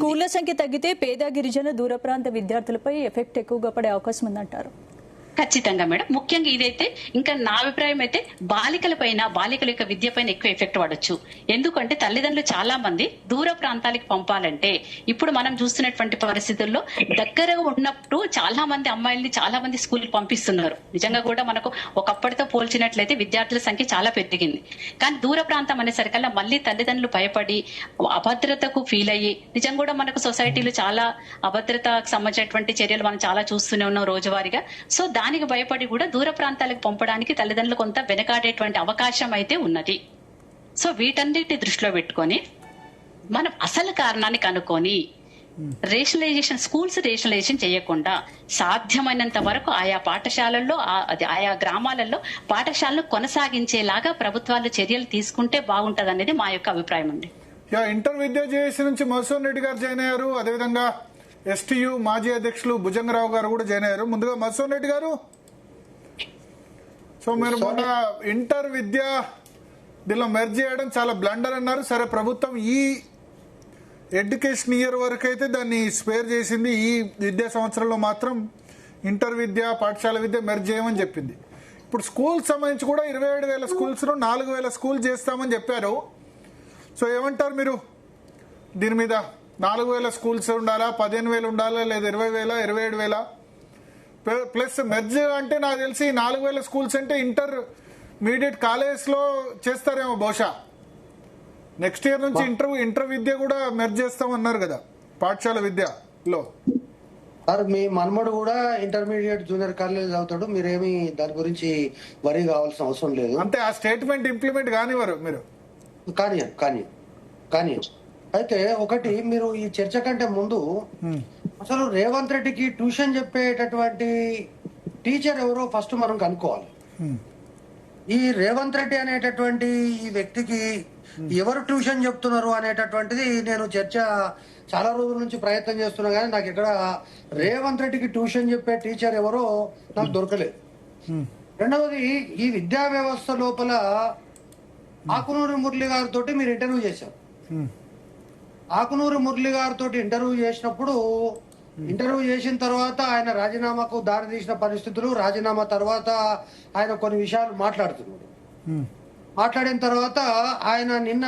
స్కూళ్ల సంఖ్య తగ్గితే పేద గిరిజన దూర ప్రాంత విద్యార్థులపై ఎఫెక్ట్ ఎక్కువగా పడే అవకాశం ఉందంటారు. ఖచ్చితంగా మేడం. ముఖ్యంగా ఇదైతే ఇంకా నా అభిప్రాయం అయితే బాలికల యొక్క విద్య పైన ఎక్కువ ఎఫెక్ట్ పడొచ్చు. ఎందుకంటే తల్లిదండ్రులు చాలా మంది దూర ప్రాంతాలకు పంపాలంటే ఇప్పుడు మనం చూస్తున్నటువంటి పరిస్థితుల్లో దగ్గరగా ఉన్నప్పుడు చాలా మంది అమ్మాయిల్ని చాలా మంది స్కూల్కి పంపిస్తున్నారు. నిజంగా కూడా మనకు ఒకప్పటితో పోల్చినట్లయితే విద్యార్థుల సంఖ్య చాలా పెరిగింది. కానీ దూర ప్రాంతం అనేసరికల్లా మళ్ళీ తల్లిదండ్రులు భయపడి అభద్రతకు ఫీల్ అయ్యి నిజంగా కూడా మనకు సొసైటీలో చాలా అభద్రతకు సంబంధించినటువంటి చర్యలు మనం చాలా చూస్తూనే ఉన్నాం రోజువారీగా. సో దానికి భయపడి కూడా దూర ప్రాంతాలకు పంపడానికి తల్లిదండ్రులు కొంత వెనకాడేటువంటి అవకాశం అయితే ఉన్నది. సో వీటన్నిటి దృష్టిలో పెట్టుకొని మనం అసలు కారణాన్ని కనుక్కొని స్కూల్స్ రేషనలైజేషన్ చేయకుండా సాధ్యమైనంత వరకు ఆయా పాఠశాలల్లో ఆయా గ్రామాలలో పాఠశాలను కొనసాగించేలాగా ప్రభుత్వాలు చర్యలు తీసుకుంటే బాగుంటది అనేది మా యొక్క అభిప్రాయం అండి. ఇంటర్ విద్యా జేఏసీ నుంచి మధుసూదన్ రెడ్డి గారు జాయిన్ అయ్యారు. అదేవిధంగా ఎస్టీయూ మాజీ అధ్యక్షులు భుజంగరావు గారు కూడా జాయిన్ అయ్యారు. ముందుగా మధుసూదన్ రెడ్డి గారు, సో మీరు మొన్న ఇంటర్ విద్య దీనిలో మెర్జ్ చేయడం చాలా బ్లండర్ అన్నారు. సరే, ప్రభుత్వం ఈ ఎడ్యుకేషన్ ఇయర్ వరకు అయితే దాన్ని స్పేర్ చేసింది. ఈ విద్యా సంవత్సరంలో మాత్రం ఇంటర్ విద్య పాఠశాల విద్య మెర్జ్ చేయమని చెప్పింది. ఇప్పుడు స్కూల్ సంబంధించి కూడా 27,000 స్కూల్స్ 4,000 స్కూల్ చేస్తామని చెప్పారు. సో ఏమంటారు మీరు దీని మీద? 4,000 స్కూల్స్ ఉండాలా, 15,000 ఉండాలా, లేదా 20,000, 27,000 ప్లస్ మెర్జ్ అంటే నాకు తెలిసి 4,000 స్కూల్స్ అంటే ఇంటర్మీడియట్ కాలేజ్ లో చేస్తారేమో బహుశా. నెక్స్ట్ ఇయర్ నుంచి ఇంటర్ విద్య కూడా మెర్జ్ చేస్తామన్నారు కదా పాఠశాల విద్యలో. సార్, మీ మనమడు కూడా ఇంటర్మీడియట్ జూనియర్ కాలేజ్ చదువుతాడు. మీరేమి దాని గురించి వరి కావాల్సిన అవసరం లేదు. అంటే ఆ స్టేట్మెంట్ ఇంప్లిమెంట్ కానివారు మీరు? కానీ అయితే ఒకటి, మీరు ఈ చర్చ కంటే ముందు అసలు రేవంత్ రెడ్డికి ట్యూషన్ చెప్పేటటువంటి టీచర్ ఎవరో ఫస్ట్ మనం కనుక్కోవాలి. ఈ రేవంత్ రెడ్డి అనేటటువంటి ఈ వ్యక్తికి ఎవరు ట్యూషన్ చెప్తున్నారు అనేటటువంటిది నేను చర్చ చాలా రోజుల నుంచి ప్రయత్నం చేస్తున్నా కానీ నాకు ఇక్కడ రేవంత్ రెడ్డికి ట్యూషన్ చెప్పే టీచర్ ఎవరో నాకు దొరకలేదు. రెండవది, ఈ విద్యా వ్యవస్థ లోపల ఆకునూరి మురళి గారితో మీరు ఇంటర్వ్యూ చేశారు. ఆకునూరి మురళి గారితో ఇంటర్వ్యూ చేసిన తర్వాత ఆయన రాజీనామాకు దారి తీసిన పరిస్థితులు, రాజీనామా తర్వాత ఆయన కొన్ని విషయాలు మాట్లాడుతున్నాడు. మాట్లాడిన తర్వాత ఆయన నిన్న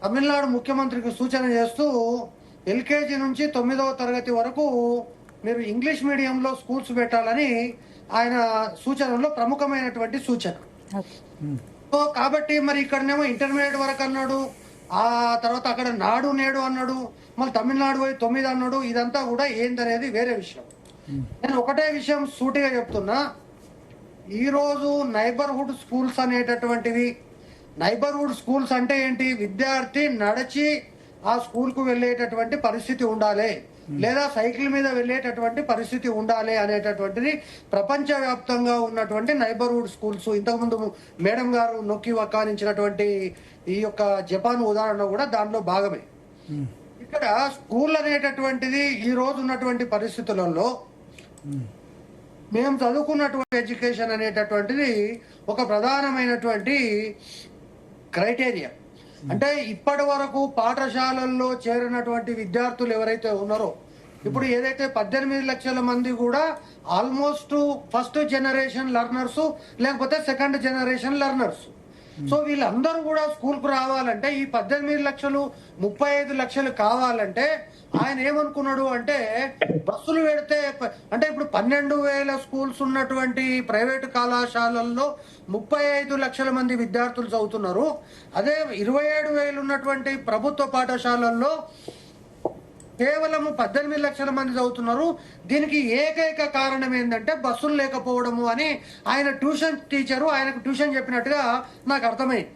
తమిళనాడు ముఖ్యమంత్రికి సూచన చేస్తూ ఎల్కేజీ నుంచి 9వ తరగతి వరకు మీరు ఇంగ్లీష్ మీడియంలో స్కూల్స్ పెట్టాలని ఆయన సూచనలో ప్రముఖమైనటువంటి సూచన. సో కాబట్టి మరి ఇక్కడనేమో ఇంటర్మీడియట్ వరకు అన్నాడు, ఆ తర్వాత అక్కడ నాడు నేడు అన్నాడు, మళ్ళీ తమిళనాడు పోయి 9 అన్నాడు. ఇదంతా కూడా ఏందనేది వేరే విషయం. నేను ఒకటే విషయం సూటిగా చెప్తున్నా, ఈరోజు నైబర్హుడ్ స్కూల్స్ అనేటటువంటివి, నైబర్హుడ్ స్కూల్స్ అంటే ఏంటి? విద్యార్థి నడిచి ఆ స్కూల్ కు వెళ్లేటటువంటి పరిస్థితి ఉండాలి, లేదా సైకిల్ మీద వెళ్లేటటువంటి పరిస్థితి ఉండాలి అనేటటువంటిది ప్రపంచ వ్యాప్తంగా ఉన్నటువంటి నైబర్హుడ్ స్కూల్స్. ఇంతకుముందు మేడం గారు నొక్కి వక్కానించినటువంటి ఈ యొక్క జపాన్ ఉదాహరణ కూడా దానిలో భాగమే. ఇక్కడ స్కూల్ అనేటటువంటిది ఈ రోజు ఉన్నటువంటి పరిస్థితులలో మేము చదువుకున్నటువంటి ఎడ్యుకేషన్ అనేటటువంటిది ఒక ప్రధానమైనటువంటి క్రైటీరియా. అంటే ఇప్పటి వరకు పాఠశాలల్లో చేరినటువంటి విద్యార్థులు ఎవరైతే ఉన్నారో, ఇప్పుడు ఏదైతే 18 లక్షల మంది కూడా ఆల్మోస్ట్ ఫస్ట్ జనరేషన్ లెర్నర్స్, లేకపోతే సెకండ్ జనరేషన్ లెర్నర్స్. సో వీళ్ళందరూ కూడా స్కూల్ కు రావాలంటే ఈ 18 లక్షలు 35 లక్షలు కావాలంటే ఆయన ఏమనుకున్నాడు అంటే బస్సులు పెడితే, అంటే ఇప్పుడు 12,000 స్కూల్స్ ఉన్నటువంటి ప్రైవేటు కళాశాలల్లో 35 లక్షల మంది విద్యార్థులు చదువుతున్నారు. అదే 27,000 ఉన్నటువంటి ప్రభుత్వ పాఠశాలల్లో కేవలం 18 లక్షల మంది చదువుతున్నారు. దీనికి ఏకైక కారణం ఏంటంటే బస్సులు లేకపోవడము అని ఆయన ట్యూషన్ టీచరు ఆయనకు ట్యూషన్ చెప్పినట్టుగా నాకు అర్థమైంది.